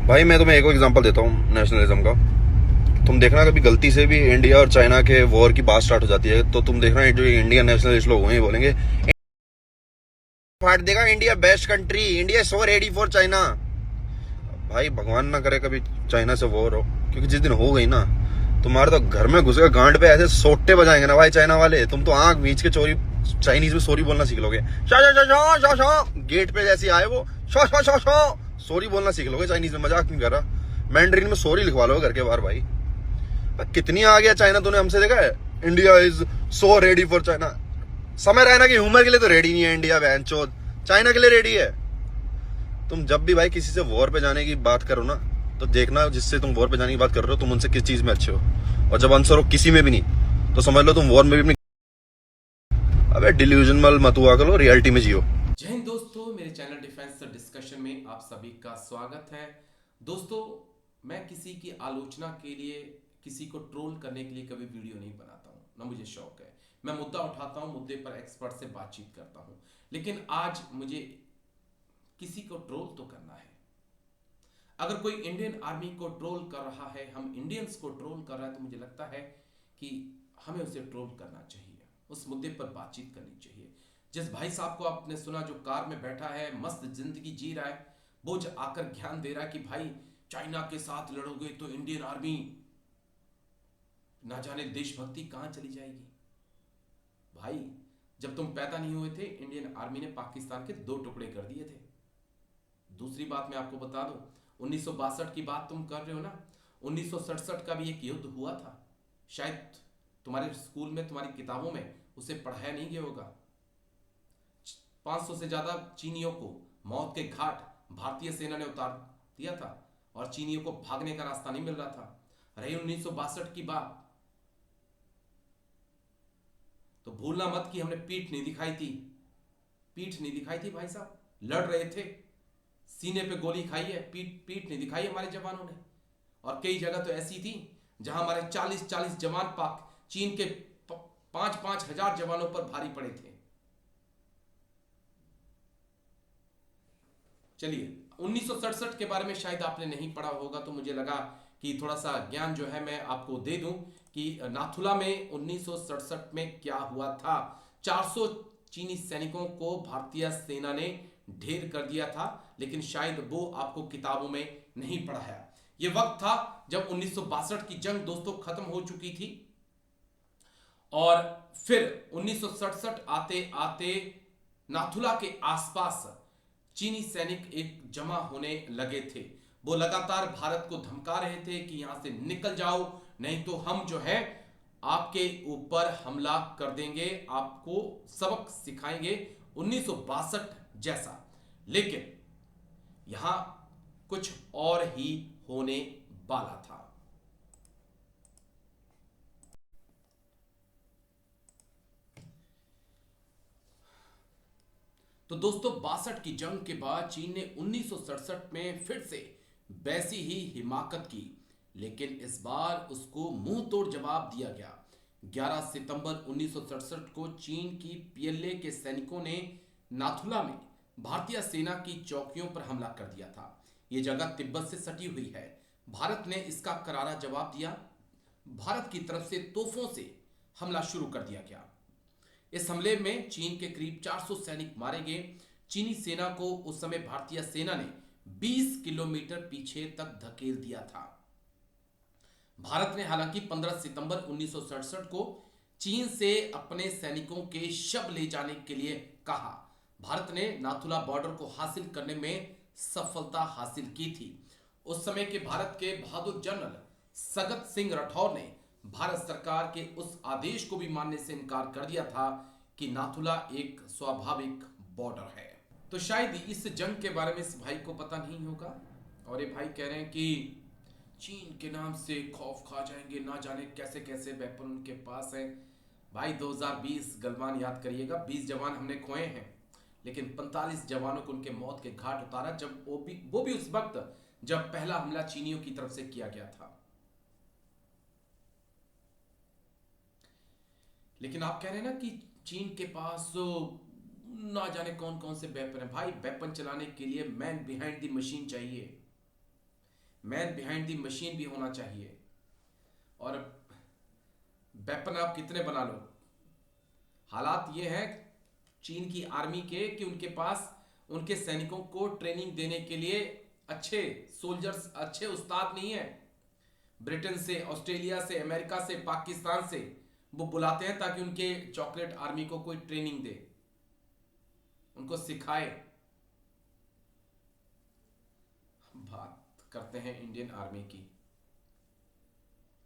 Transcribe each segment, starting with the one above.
भाई मैं तुम्हें एक और एग्जांपल देता हूँ नेशनलिज्म का। तुम देखना कभी गलती से भी इंडिया और चाइना के वॉर की बात स्टार्ट हो जाती है तो तुम देखना जो इंडियन नेशनलिस्ट लोग हैं बोलेंगे फाड़ देगा India best country, India so ready for China. भाई भगवान ना करे कभी चाइना से वॉर हो, क्योंकि जिस दिन हो गई ना तुम्हारे तो घर में घुसेगा गांड पे ऐसे सोटे बजाएंगे ना भाई चाइना वाले, तुम तो आंख बीच के चोरी चाइनीज में सॉरी बोलना सीख लोगे। Show show show show show gate पे जैसे आए वो show show show show sorry बोलना सीख लोगे चाइनीज में। मजाक नहीं कर रहा, मैंड्रीन में सॉरी लिखवा लोगे घर के बाहर। भाई कितनी आ गया चाइना, तूने हमसे देखा है? India is so ready for China. समय रहना की ह्यूमर के लिए तो रेडी नहीं है इंडिया, बहन चोद चाइना के लिए रेडी है। तुम जब भी भाई किसी से वॉर पे जाने की बात करो ना तो देखना जिससे तुम वॉर पे जाने की बात कर रहे हो तुम उनसे किस चीज में अच्छे हो, और जब आंसर हो किसी में भी नहीं तो समझ लो तुम वॉर में भी नहीं। अबे डिल्यूजनल मत हुआ करो, रियलिटी में जियो। जय हिंद दोस्तों, मेरे चैनल डिफेंस डिस्कशन में आप सभी का स्वागत है। दोस्तों, मैं किसी की आलोचना के लिए, किसी को ट्रोल करने के लिए कभी वीडियो नहीं बनाता हूं, ना मुझे शौक है। मैं मुद्दा उठाता हूं, मुद्दे पर एक्सपर्ट से बातचीत करता हूं। लेकिन आज मुझे किसी को ट्रोल तो करना है। अगर कोई इंडियन आर्मी को ट्रोल कर रहा है, हम इंडियंस को ट्रोल कर रहा है, तो मुझे लगता है कि हमें उसे ट्रोल करना चाहिए, उस मुद्दे पर बातचीत करनी चाहिए। जिस भाई साहब को आपने सुना जो कार में बैठा है, मस्त जिंदगी जी रहा है, वो जो आकर ज्ञान दे रहा है कि भाई चाइना के साथ लड़ोगे तो इंडियन आर्मी ना जाने देशभक्ति कहां चली जाएगी। भाई, जब तुम पैदा नहीं हुए थे इंडियन आर्मी ने पाकिस्तान के 2 टुकड़े कर दिए थे। दूसरी बात मैं आपको बता दूं, 1962 की बात तुम कर रहे हो ना, 1967 का भी एक युद्ध हुआ था। शायद तुम्हारे स्कूल में, तुम्हारी किताबों में उसे पढ़ाया नहीं गया होगा। 500 से ज्यादा चीनियों को मौत के घाट भारतीय सेना ने उतार दिया था और चीनियों को भागने का रास्ता नहीं मिल रहा था। रही 1962 की बात, तो भूलना मत कि हमने पीठ नहीं दिखाई थी। पीठ नहीं दिखाई थी भाई साहब, लड़ रहे थे, सीने पे गोली खाई है, पीठ पीठ नहीं दिखाई हमारे जवानों ने। और कई जगह तो ऐसी थी जहां हमारे 40-40 जवान पाक चीन के 5-5 हजार जवानों पर भारी पड़े थे। चलिए, 1967 के बारे में शायद आपने नहीं पढ़ा होगा, तो मुझे लगा कि थोड़ा सा ज्ञान जो है मैं आपको दे दूं कि नाथुला में 1967 में क्या हुआ था। 400 चीनी सैनिकों को भारतीय सेना ने ढेर कर दिया था, लेकिन शायद वो आपको किताबों में नहीं पढ़ाया। ये वक्त था जब 1962 की जंग दोस्तों खत्म हो चुकी थी, और फिर 1967 आते आते नाथुला के आसपास चीनी सैनिक एक जमा होने लगे थे। वो लगातार भारत को धमका रहे थे कि यहां से निकल जाओ, नहीं तो हम जो है आपके ऊपर हमला कर देंगे, आपको सबक सिखाएंगे 1962 जैसा। लेकिन यहां कुछ और ही होने वाला था। तो दोस्तों, 62 की जंग के बाद चीन ने 1967 में फिर से वैसी ही हिमाकत की, लेकिन इस बार उसको मुंह तोड़ जवाब दिया गया। 11 सितंबर 1967 को चीन की पीएलए के सैनिकों ने नाथुला में भारतीय सेना की चौकियों पर हमला कर दिया था। यह जगह तिब्बत से सटी हुई है। भारत ने इसका करारा जवाब दिया। भारत की तरफ से तोपों से हमला शुरू कर दिया गया। इस हमले में चीन के करीब 400 सैनिक मारे गए। चीनी सेना को उस समय भारतीय सेना ने 20 किलोमीटर पीछे तक धकेल दिया था। भारत ने हालांकि 15 सितंबर 1967 को चीन से अपने सैनिकों के शव ले जाने के लिए कहा। भारत ने नाथुला बॉर्डर को हासिल करने में सफलता हासिल की थी। उस समय के भारत के बहादुर जनरल सगत सिंह राठौर ने भारत सरकार के उस आदेश को भी मानने से इनकार कर दिया था कि नाथुला एक स्वाभाविक बॉर्डर है। तो शायद इस जंग के बारे में इस भाई को पता नहीं होगा, और ये भाई कह रहे हैं कि चीन के नाम से खौफ खा जाएंगे, ना जाने कैसे कैसे वेपन उनके पास है। भाई 2020 गलवान याद करिएगा, 20 जवान हमने खोए हैं, लेकिन 45 जवानों को उनके मौत के घाट उतारा, जब वो भी उस वक्त जब पहला हमला चीनियों की तरफ से किया गया था। लेकिन आप कह रहे हैं ना कि चीन के पास ना जाने कौन कौन से वेपन है। भाई, वेपन चलाने के लिए मैन बिहाइंड द मशीन चाहिए। मैन बिहाइंड द मशीन भी होना चाहिए। और वेपन आप कितने बना लो, हालात ये हैं चीन की आर्मी के कि उनके पास उनके सैनिकों को ट्रेनिंग देने के लिए अच्छे सोल्जर्स, अच्छे उस्ताद नहीं है। ब्रिटेन से, ऑस्ट्रेलिया से, अमेरिका से, पाकिस्तान से वो बुलाते हैं ताकि उनके चॉकलेट आर्मी को कोई ट्रेनिंग दे, उनको सिखाए। बात करते हैं इंडियन आर्मी की,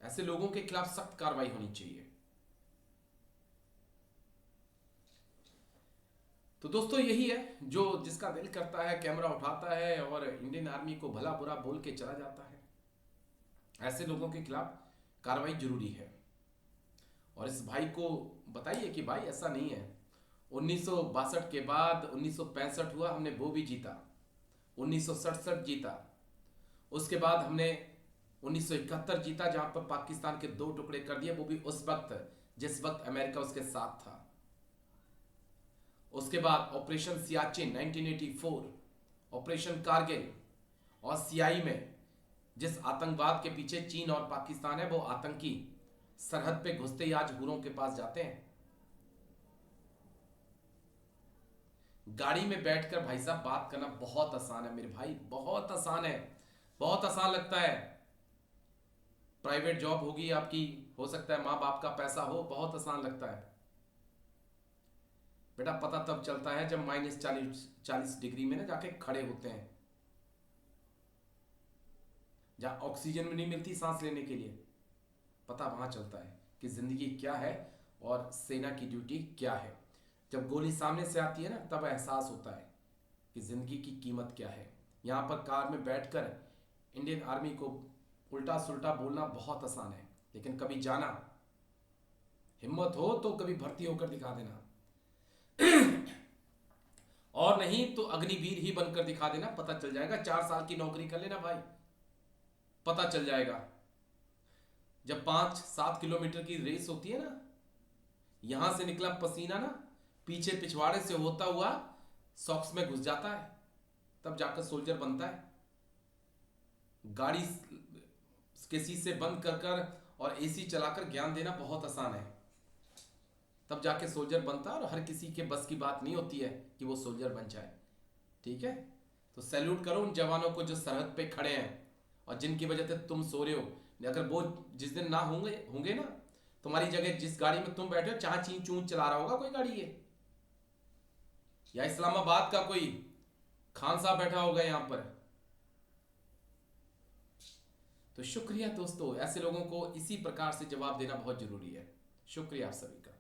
ऐसे लोगों के खिलाफ सख्त कार्रवाई होनी चाहिए। तो दोस्तों यही है, जो जिसका दिल करता है कैमरा उठाता है और इंडियन आर्मी को भला बुरा बोल के चला जाता है। ऐसे लोगों के खिलाफ कार्रवाई जरूरी है। और इस भाई को बताइए कि भाई ऐसा नहीं है, 1962 के बाद 1965 हुआ, हमने वो भी जीता, 1967 जीता, उसके बाद हमने 1971 जीता जहां पर पाकिस्तान के 2 टुकड़े कर दिए, वो भी उस वक्त जिस वक्त अमेरिका उसके साथ था। उसके बाद ऑपरेशन सियाचिन 1984, ऑपरेशन कारगिल, और सीआई में जिस आतंकवाद के पीछे चीन और पाकिस्तान है, वो आतंकी सरहद पे घुसते ही आज हुरों के पास जाते हैं। गाड़ी में बैठकर भाई साहब बात करना बहुत आसान है मेरे भाई, बहुत आसान है, बहुत आसान लगता है। प्राइवेट जॉब होगी आपकी, हो सकता है माँ बाप का पैसा हो, बहुत आसान लगता है। बेटा पता तब चलता है जब -40 डिग्री में ना जाके खड़े होते हैं, जहां ऑक्सीजन में नहीं मिलती सांस लेने के लिए, पता वहां चलता है कि जिंदगी क्या है और सेना की ड्यूटी क्या है। जब गोली सामने से आती है ना, तब एहसास होता है कि जिंदगी की कीमत क्या है। यहां पर कार में बैठकर इंडियन आर्मी को उल्टा सुल्टा बोलना बहुत आसान है, लेकिन कभी जाना, हिम्मत हो तो कभी भर्ती होकर दिखा देना और नहीं तो अग्निवीर ही बनकर दिखा देना, पता चल जाएगा। 4 साल की नौकरी कर लेना भाई, पता चल जाएगा। जब 5-7 किलोमीटर की रेस होती है ना, यहां से निकला पसीना ना पीछे पिछवाड़े से होता हुआ सॉक्स में घुस जाता है, तब जाकर सोल्जर बनता है। गाड़ी के शीशे बंद कर कर और एसी चलाकर ज्ञान देना बहुत आसान है, तब जाके सोल्जर बनता है। और हर किसी के बस की बात नहीं होती है कि वो सोल्जर बन जाए, ठीक है। तो सैल्यूट करो उन जवानों को जो सरहद पे खड़े हैं और जिनकी वजह से तुम सो रहे हो। अगर वो जिस दिन ना होंगे ना, तुम्हारी जगह जिस गाड़ी में तुम बैठे हो, चाह ची चूं चला रहा होगा कोई गाड़ी ये, या इस्लामाबाद का कोई खान साहब बैठा होगा यहां पर। तो शुक्रिया दोस्तों, ऐसे लोगों को इसी प्रकार से जवाब देना बहुत जरूरी है। शुक्रिया आप सभी का।